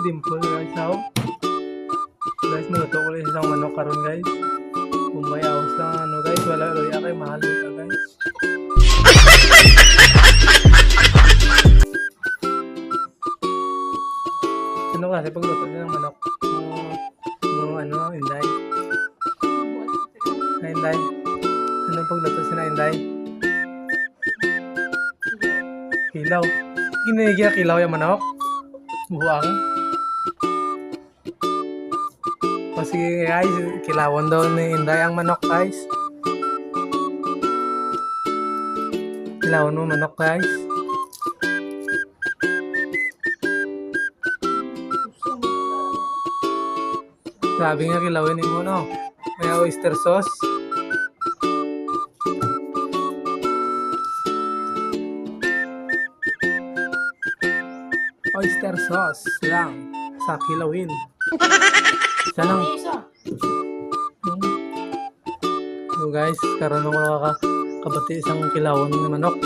Dimple guys, how? Guys, naluto ko ulit isang manok karon guys. Kumbay aos lang ano guys, wala loya kay mahal ka guys. Ano kasi pagluto niya ng manok? Mo ano, Inday. Inday. Ano pagluto siya na Inday? Kilaw. Ginigya kilaw yung manok? Buang. O sige guys, kilawan daw ni Inday ang manok guys. Kilawan mo manok guys. Sabi nga kilawin mo no. Kaya oyster sauce. Oyster sauce lang sa kilawin. Isa lang. So guys, karon ako nakakabati isang kilawon ng manok.